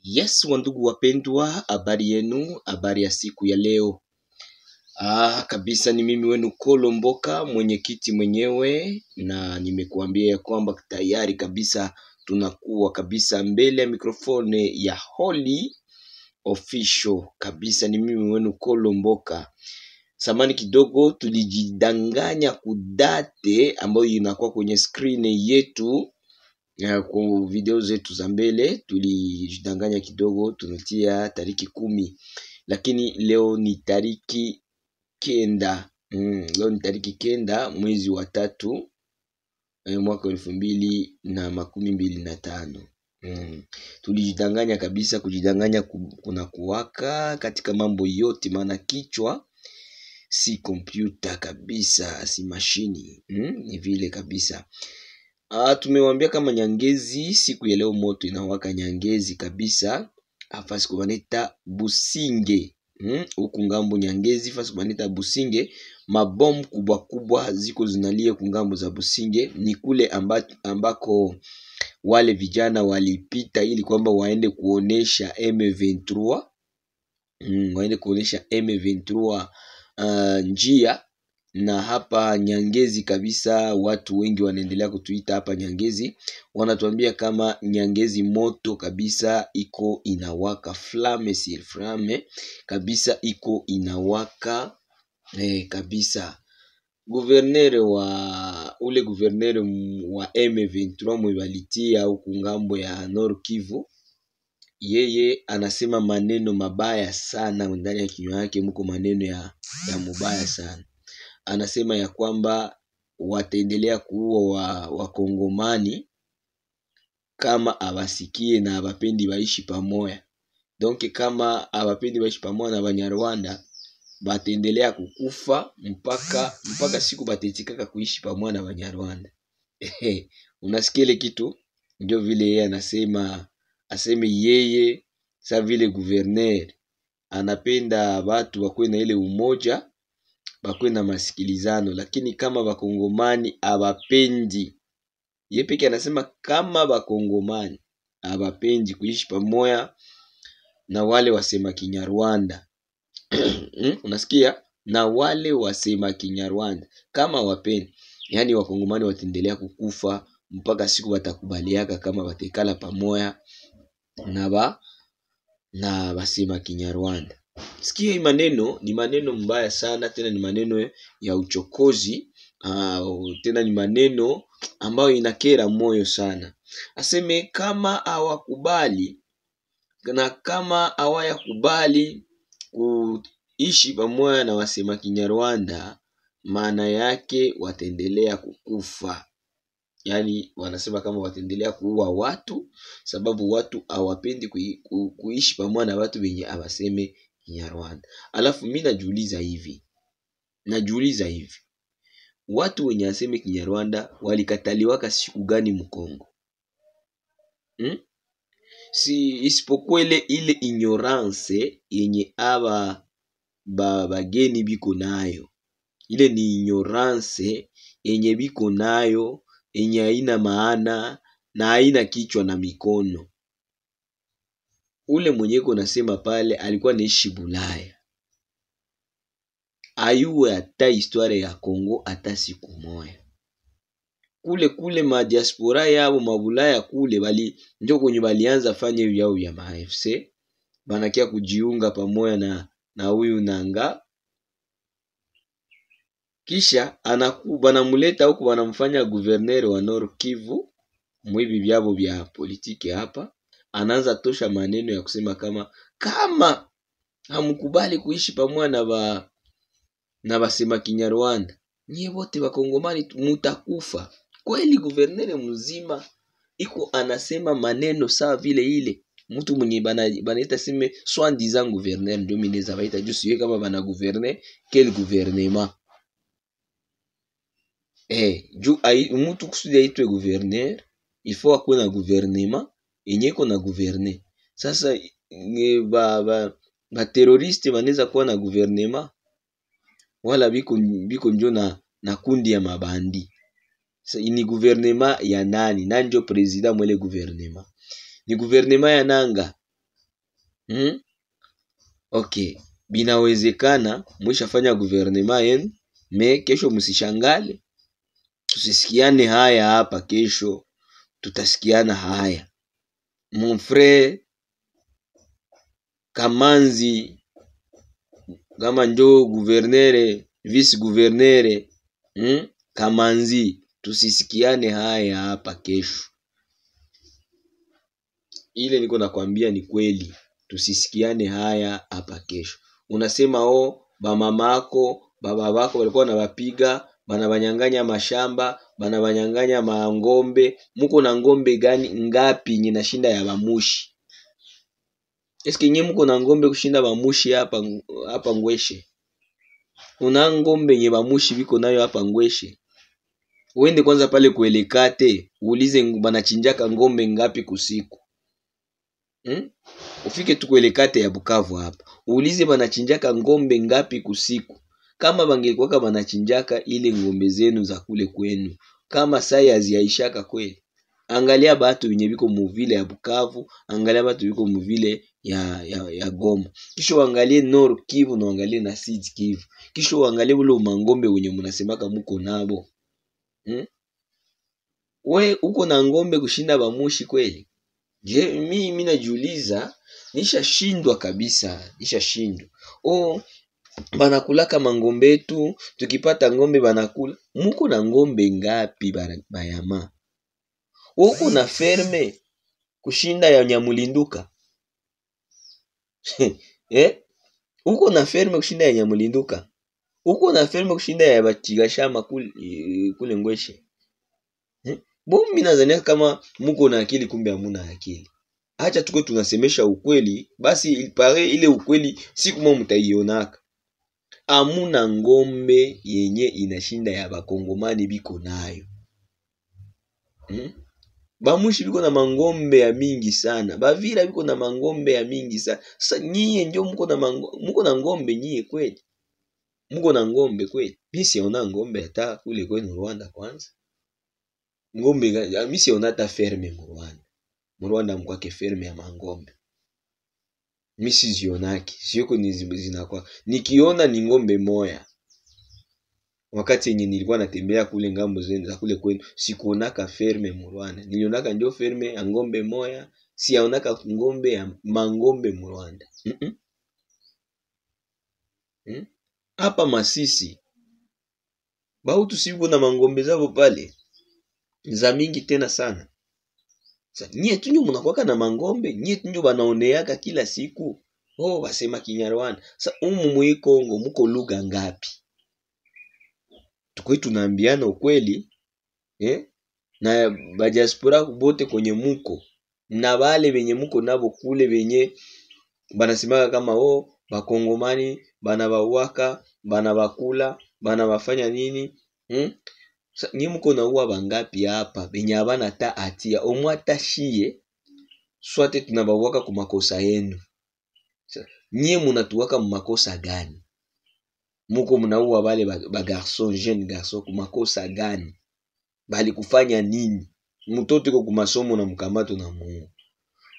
Yes, wandugu wapendwa, habari yenu, habari ya siku ya leo. Kabisa ni mimi wenu Kolomboka, mwenyekiti mwenyewe, na nimekuambia ya kwamba tayari kabisa tunakuwa kabisa mbele ya mikrofone ya Holy Official. Kabisa ni mimi wenu Kolomboka. Samani kidogo tulijidanganya kudate ambayo inakuwa kwenye screen yetu. Kwa video zetu za mbele tulijidanganya kidogo, tunatia tariki 10, lakini leo ni tariki 9. Leo ni tariki 9 mwezi wa 3 mwaka 2025. Tulijidanganya kabisa. Kujidanganya kuna kuwaka katika mambo yote, maana kichwa si kompyuta kabisa, si mashini. Ni vile kabisa. Tumewambia kama Nyangezi siku ya leo moto inawaka Nyangezi kabisa. Fasi kubaneta Businge. Huku ngambo Nyangezi fasi kubaneta Businge. Mabomu kubwa kubwa ziko zinalia kungambo za Businge. Ni kule ambako wale vijana walipita ili kwamba waende kuonesha M23. Waende kuonesha M23 njia. Na hapa Nyangezi kabisa watu wengi wanaendelea kutuita hapa Nyangezi. Wanatuambia kama Nyangezi moto kabisa iko inawaka, flame sur flame kabisa iko inawaka kabisa. Guvernere wa M23 mwibalitia huku ngambo ya Nord Kivu, yeye anasema maneno mabaya sana. Ndani ya kinywa yake mko maneno ya mubaya sana. Anasema ya kwamba wataendelea kuua wakongomani kama abasikie na abapendi baishi pamoja. Donc kama abapendi baishi pamoja na Banyarwanda, bataendelea kukufa mpaka siku batetikaka kuishi pamoja na Banyarwanda. Unasikia ile kitu? Ndio vile yeye anasema, aseme yeye sa vile gouverneur anapenda watu wakuwe na ile umoja, bakwe na masikilizano, lakini kama bakongomani abapendi, yeye peke anasema kama bakongomani abapendi kuishi pamoja na wale wasema Kinyarwanda. Unasikia? Na wale wasema Kinyarwanda kama wapendi, yani wakongomani wataendelea kukufa mpaka siku watakubaliaka kama watekala pamoja na wasema Kinyarwanda. Sikia, maneno ni maneno mbaya sana, tena ni maneno ya uchokozi, tena ni maneno ambayo inakera moyo sana. Aseme kama hawakubali na kama hawayakubali kuishi pamoja na wasema Kinyarwanda, maana yake wataendelea kukufa. Yani wanasema kama wataendelea kuua watu, sababu watu hawapendi kuishi pamoja na watu wenye abaseme Kinyarwanda. Alafu mimi najiuliza hivi, watu wenye aseme Kinyarwanda walikataliwaka siku gani Mkongo? Si isipokuwa ile ignorance yenye bageni biko nayo. Ile ni ignorance yenye biko nayo, yenye haina maana na haina kichwa na mikono. Ule mwenyeko nasema pale alikuwa naishi Bulaya, ayuwe hata historia ya Kongo hata siku moja. Kule ma diaspora yao mabulaya kule ndio kwenye balianza fanya yao ya ma-AFC, banakia kujiunga pamoja na huyu Nanga, kisha banamuleta huko, banamfanya gouverneur wa Nord Kivu. Mwivi byabo bya politiki hapa, anaanza tosha maneno ya kusema kama hamkubali kuishi pamoja na basema Kinyarwanda, nyie wote wakongomani mutakufa. Kweli gouverneur mzima iko anasema maneno sawa vile ile mtu mwenye banaita sime soi-disant gouverneur, ndio mimi naweza baita juu siwe kama bana gouverner quel gouvernement. Juu mtu kusudi aitwe gouverneur il faut akuwe na gouvernement yenye iko na gouverner. Sasa ba terroriste wanaweza kuwa na gouvernement, wala biko njo na kundi ya mabandi. Ni gouvernement ya nani? Nanjo president mwele gouvernement. Ni gouvernement ya Nanga Okay, binawezekana mwishafanya guvernema yenu, me kesho msishangale, tusisikiane haya hapa. Kesho tutasikiana haya. Mon frère Kamanzi kama njo guvernere vice guvernere Kamanzi, tusisikiane haya hapa kesho. Ile niko nakwambia ni kweli, tusisikiane haya hapa kesho. Unasema ba mamako baba bako walikuwa wanawapiga, banabanyanganya mashamba, banabanyanganya mangombe. Muko na ngombe gani ngapi nyinashinda ya bamushi? Eske nye muko na ngombe kushinda bamushi hapa Ngweshe? Una ngombe nye bamushi biko nayo hapa Ngweshe? Uende kwanza pale kuelekate, uulize banachinjaka ngombe ngapi kusiku. Ufike tu kuelekate ya Bukavu hapa, uulize banachinjaka ngombe ngapi kusiku. Kama bangekuwa banachinjaka ile ngombe zenu za kule kwenu, kama sai haziaishaka kweli. Angalia batu wenye biko muvile ya Bukavu, angalia batu biko muvile ya Goma. Kisho angalie Nord Kivu na angalie na Sud Kivu. Kisho angalie ule mangombe wenye munasemaka muko nabo. We uko na ngombe kushinda bamushi kweli? Je, mimi najiuliza, nishashindwa kabisa, nishashindwa. Banakulaka mangombe yetu, tukipata ngombe banakula. Muko na ngombe ngapi bayama? Uko na ferme kushinda ya Nyamulinduka? Uko na ferme kushinda ya Nyamulinduka? Uko na ferme kushinda ya Batigashama kule Ngweshe? Mimi nadhania kama muko na akili, kumbe hamuna akili. Acha tuko tunasemesha ukweli, basi ilipare ile ukweli siku moja mtaionaka. Hamuna ngombe yenye inashinda ya bakongomani biko nayo. Bamushi biko na mangombe ya mingi sana, Bavira biko na mangombe ya mingi sana. Sasa nyie ndio muko na ngombe nyie kweli? Muko na ngombe kweli? Mimi siona ngombe hata kule kwenu Rwanda kwanza. Ngombe mimi siona hata ferme mu Rwanda mkwake ferme ya mangombe. Mimi sizionaki, siyoko zinakuwa. Nikiona ni ngombe moya. Wakati yenye nilikuwa natembea kule ngambo zenu za kule kwenu, sikuonaka ferme mu Rwanda. Nilionaka ndio ferme ya ngombe moya, siyaonaka ngombe ya mangombe mu Rwanda. Hapa Masisi Bautu sibu na mangombe zabo pale za mingi tena sana. Sasa nyie tunyo mnakuwaka na mangombe, nyie tunyo banaoneaka kila siku. Basema Kinyarwanda. Sasa mui Kongo muko lugha ngapi? Tukwe tunaambiana ukweli, na badiaspora bote kwenye muko, na wale wenye muko nabo kule wenye banasemaka kama bakongomani banabawaka, banabakula, banabafanya nini? Nyie muko na uwa bangapi hapa benye abana ta atia omwata shie swate tunabawaka ku makosa yenu. Nyie munatuwaka mu makosa gani? Muko mnauwa bale ba garçon, jeune garçon ku makosa gani? Bali kufanya nini? Mtoto yuko kumasomo na mkamato na Mungu.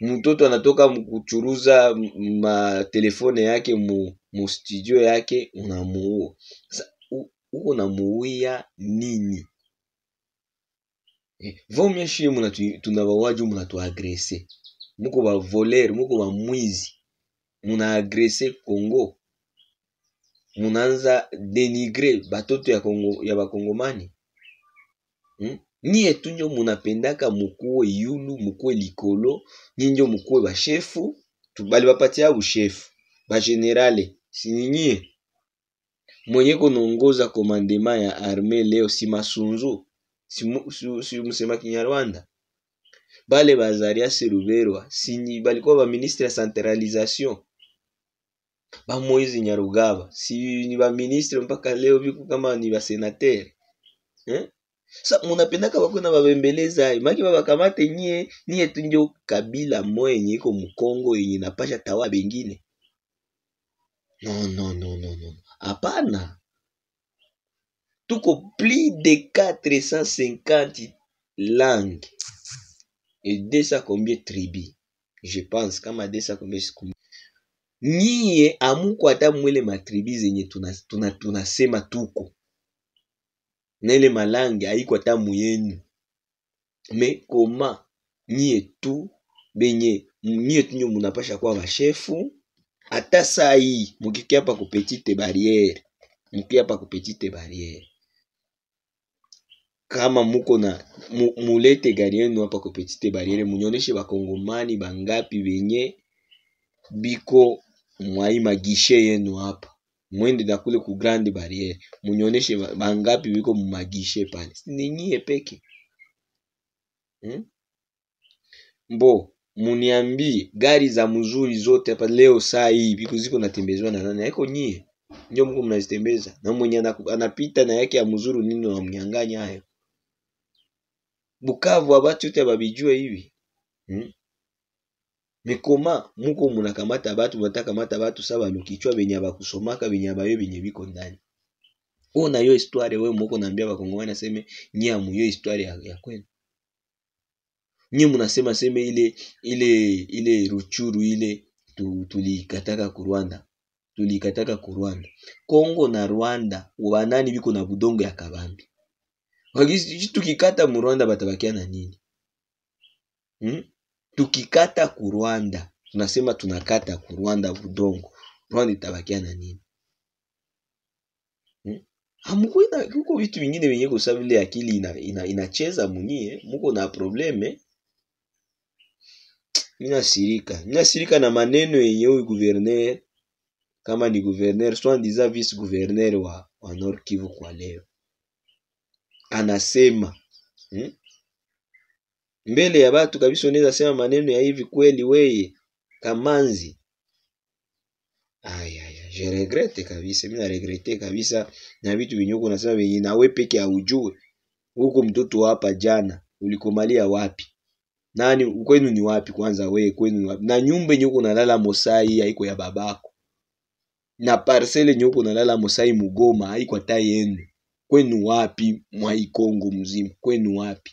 Mtoto anatoka mkuchuruza telefone yake mu studio yake unamuua. Sasa uko namuuia nini? Vomye shie tunabawaju mnatuagrese. Muko ba voler, muko ba mwizi. Muna agrese Kongo. Munanza denigre batoto ya bakongomani. Niye tunjo munapendaka mukuwe yulu, mukuwe likolo, ninjo mukuwe ba shefu, tubali bapatia bu shefu, ba generale, sininye. Mwenye konongoza komandema ya arme leo si Masunzu, si musema Kinyarwanda. Bale bazaria Seruberwa, sini balikuwa ba ministre ya centralisation. Ba Moizi Nyarugaba, si ni ba ministre mpaka leo biku kama ni ba senateur. Sa munapendaka bako na babembeleza, maki babakamate nyie tunjo kabila moya yenye iko Mkongo yenye napasha tawa bengine. Non. Hapana. Tuko plus de 450 langues et 200 combien tribus. Je pense kama 200 combien. Nyie amuko hata mwele matribi zenye tunasema tuko na ile malangi haiko hata muyenu. Me koma nyie tu nyo munapasha kwa bashefu. Hata saa hii mukikia hapa ku petite barriere, kama muko na mulete gari yenu hapa ku petite barriere, munyoneshe bakongomani bangapi benye biko mwai magishe yenu hapa. Mwende na kule ku grande barriere, munyoneshe bangapi biko mu magishe pale. Ni nyie peke. Mbo muniambi gari za mzuri zote hapa leo saa hii biko ziko natembezwa na nani? Haiko nyie. Ndio mko mnazitembeza. Na mwenye anapita na yake ya mzuri nini na mnyang'anya hayo. Bukavu abatu yote babijua hivi. Mikoma muko munakamata batu, mnataka kamata batu saba lukichwa benye abakusomaka benye abayo benye biko ndani. Ona hiyo histoire wewe muko naambia bakongomani aseme nyie amuyo histoire ya kwenu. Nyie munasema seme ile Ruchuru ile tulikataka ku Rwanda. Tulikataka ku Rwanda. Kongo na Rwanda wanani biko na budongo ya kabambi. Wakisi tukikata mu Rwanda batabakia na nini? Tukikata ku Rwanda, tunasema tunakata ku Rwanda budongo. Rwanda itabakia na nini? Hamukwenda kuko vitu vingine venye kusabu ile akili inacheza munie, muko na probleme. Ninasirika na maneno yenye huyu gouverneur, kama ni gouverneur, soit vice gouverneur wa Nord Kivu kwa leo. Anasema mbele ya batu kabisa unaweza sema maneno ya hivi kweli weye Kamanzi. Je regrette kabisa, mimi na regrette kabisa na vitu vinyoko unasema venye na wewe peke haujue. Huko mtoto hapa jana ulikomalia wapi? Nani kwenu ni wapi kwanza wewe kwenu ni wapi? Na nyumba yenye uko nalala Mosai haiko ya babako. Na parcelle yenye uko nalala Mosai Mugoma haiko hata yenu. Kwenu wapi mwa Kongo mzima? Kwenu wapi?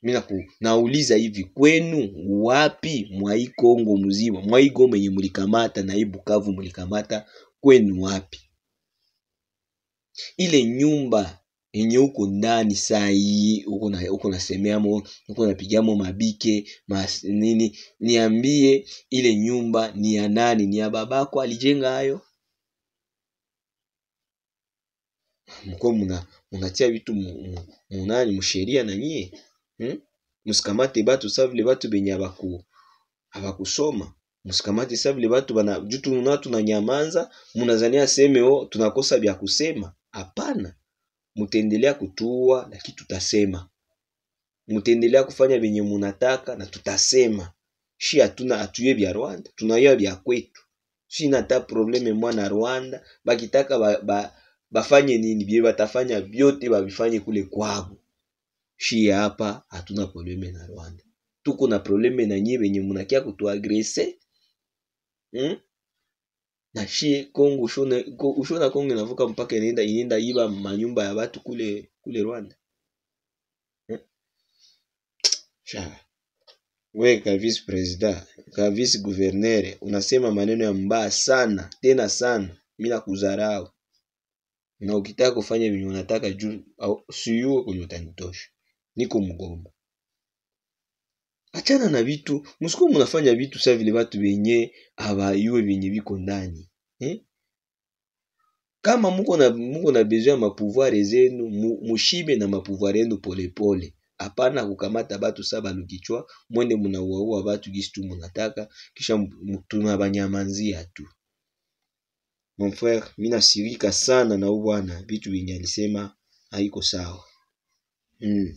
Mimi nauliza hivi, kwenu wapi mwa Kongo mzima? Mwa Goma yenye mlikamata na Bukavu mlikamata, kwenu wapi? Ile nyumba yenye uko ndani saa hii uko nasemeamo, uko napigamo mabike nini, niambie ile nyumba ni ya nani? Ni ya babako alijenga hayo? Mko munatia vitu munani msheria na nyie. Musikamate batu savile batu benye abakusoma. Musikamate savile batu bana jutu unatu na nyamanza, munazania seme tunakosa vya kusema. Hapana. Mutendelea kutua lakini tutasema. Mutendelea kufanya benye munataka na tutasema. Shi atuye vya Rwanda, tunaiya vya kwetu. Shi nata probleme mwana Rwanda, bakitaka bafanye nini? Bie batafanya vyote babifanye kule kwao. Shi hapa hatuna probleme na Rwanda. Tuko na probleme na nyie benye munakia kutuagrese. Na shi Kongo ushona Kongo inavuka mpaka inaenda iba manyumba ya watu kule Rwanda. Wewe ka vice president, ka vice gouverneur, unasema maneno ya mbaya sana, tena sana. Mimi nakudharau. Na ukitaka kufanya vile unataka juu siyuo kwenye utanitosha. Niko mgomba. Achana na vitu, msiko mnafanya vitu sawa vile watu wenye abayue venye biko ndani. Kama muko na besoin ya mapouvoir zenu, mushibe na mapouvoir yenu pole pole. Hapana kukamata batu saba lukichwa, mwende mnauaua batu gisi tu mnataka, kisha tunabanyamanzia tu. Mon frère, mimi nasirika sana na huyu bwana, vitu vingi alisema haiko sawa.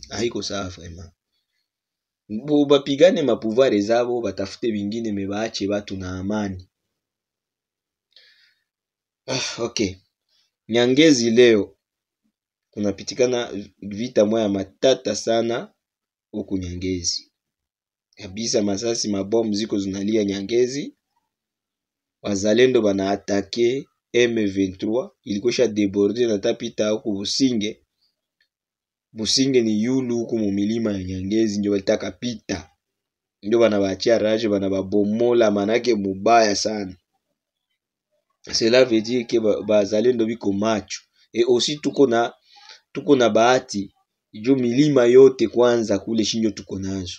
Haiko sawa vraiment. Bapigane mapouvoir zabo, batafute vingine mebaache batu na amani. Okay. Nyangezi leo kunapitikana vita moya matata sana huku Nyangezi. Kabisa masasi mabomu ziko zinalia Nyangezi. Wazalendo bana atake M23 ilikosha deborder na tapita huku Businge. Businge ni yulu huku mu milima ya Nyangezi ndio walitaka pita. ndio banabaachia rage, banababomola, manake mubaya sana. Cela veut dire que bazalendo biko macho. Et aussi tuko na bahati juu milima yote kwanza kule shinjo tuko nazo.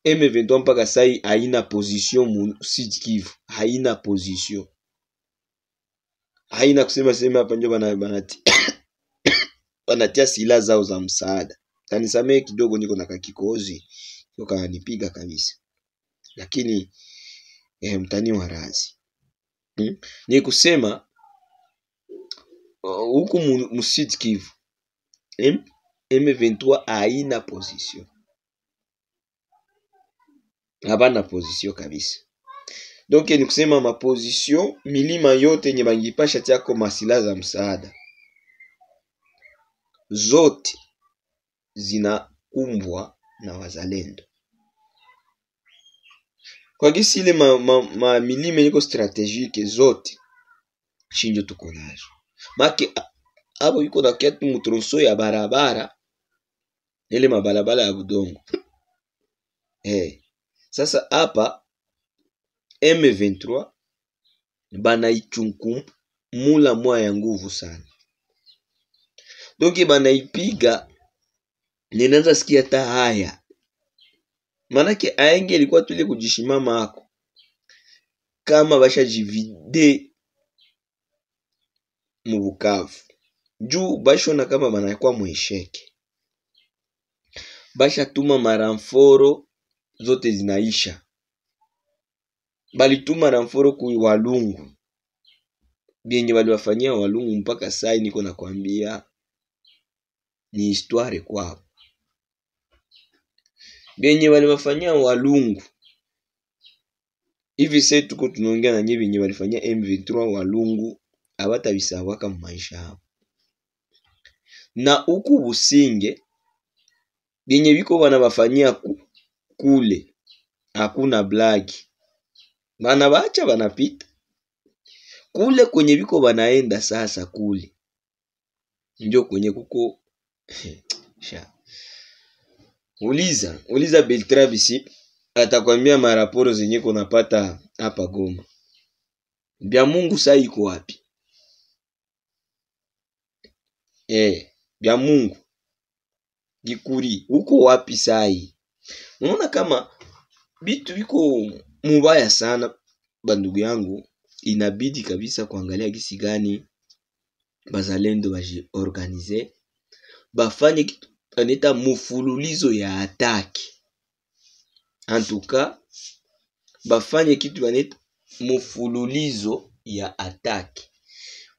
M23 mpaka sai haina position mu Sud Kivu, haina position. Haina kusema hapa ndio banatia silaha zao za msaada. Kanisamee kidogo, niko na kakikozi ndio kanipiga kabisa, lakini mtani wa razi. Ni kusema huku mu Sud Kivu M23 haina position, habana position kabisa. Donc ni kusema maposition milima yote yenye bangipasha tiako masila za msaada zote zinakumbwa na wazalendo. Kwa gisi ile milima yiko strategique zote shinjo tuko nazo. Make abo yuko na kiatu mutronso ya barabara, ile mabalabala ya budongo. Sasa hapa M23 banaichunku mula mwa ya nguvu sana. Donc banaipiga, ninaanza sikia hata haya. Manake aenge ilikuwa tule kujishimama hako. Kama basha jivide mu Bukavu. Juu bashona kama banakuwa mwesheke. Basha tuma maramforo zote zinaisha. Balituma ramforo kui Walungu. Bienye baliwafanyia Walungu mpaka sai niko nakwambia ni histoire kwao. Bienye baliwafanyia Walungu, hivi sasa tuko tunaongea na nyinyi, bienye balifanyia M23 Walungu abatabisahau kama maisha yao. Na huku Businge bienye biko banabafanyia kule hakuna blagi. Bana bacha banapita kule kwenye biko banaenda. Sasa kule ndio kwenye kuko uliza Beltra bisi atakwambia maraporo zenye kunapata hapa Goma. Bya Mungu saa iko wapi? Bya Mungu Gikuri uko wapi saa hii? Unaona kama bitu biko mubaya sana. Bandugu yangu, inabidi kabisa kuangalia gisi gani bazalendo baji organize, bafanye kitu anita mufululizo ya ataki. Antuka bafanye kitu anita mufululizo ya ataki.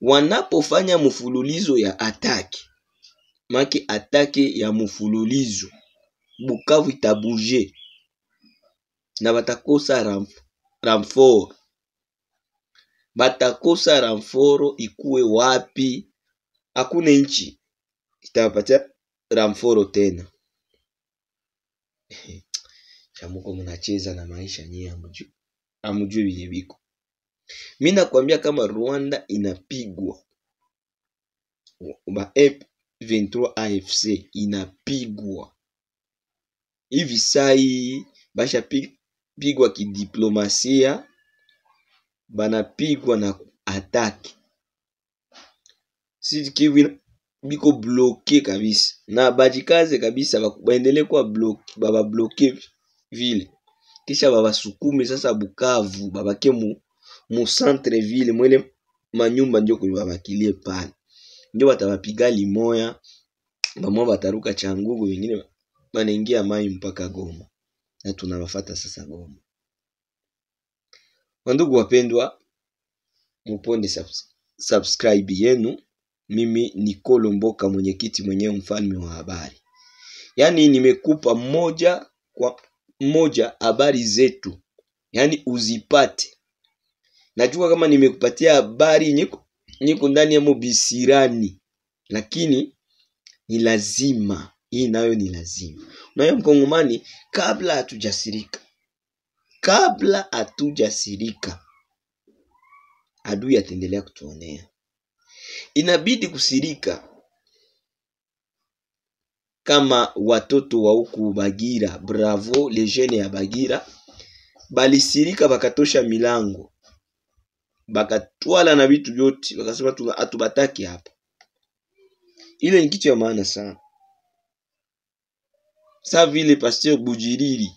Wanapofanya mufululizo ya ataki, maki ataki ya mufululizo, Bukavu itabuje na batakosa ramforo. Batakosa ramforo ikuwe wapi? Hakuna nchi itapatia ramforo tena. Chamuko mnacheza na maisha nyinyi, amujue vile biko. Mimi nakwambia kama Rwanda inapigwa, ba M23 AFC inapigwa hivi sai, basha pigwa kidiplomasia, banapigwa na ataki. Sisi Kivu biko bloke kabisa, na bajikaze kabisa baendelee kwa bloke vile, kisha babasukume sasa Bukavu, babake mu centre ville, mwele manyumba ndio kubabakilie pale, ndio batabapiga limoya, bamwa bataruka Changugu, wengine banaingia mai mpaka Goma, na tunawafuata sasa Goma. Wandugu wapendwa, muponde subscribe yenu. Mimi ni Kolomboka, mwenyekiti mwenyewe, mfalme wa habari. Yani nimekupa moja kwa moja habari zetu, yani uzipate. Najua kama nimekupatia habari niko ndani ya mobisirani, lakini ni lazima, hii nayo ni lazima. Unayo Mkongomani, kabla hatujasirika adui ataendelea kutuonea. Inabidi kusirika. kama watoto wa huku Bagira, bravo les jeunes ya Bagira, balisirika bakatosha milango, bakatwala na vitu vyote, bakasema hatubataki hapa. Ile ni kitu ya maana sana. Sa vile Pasteur Bujiriri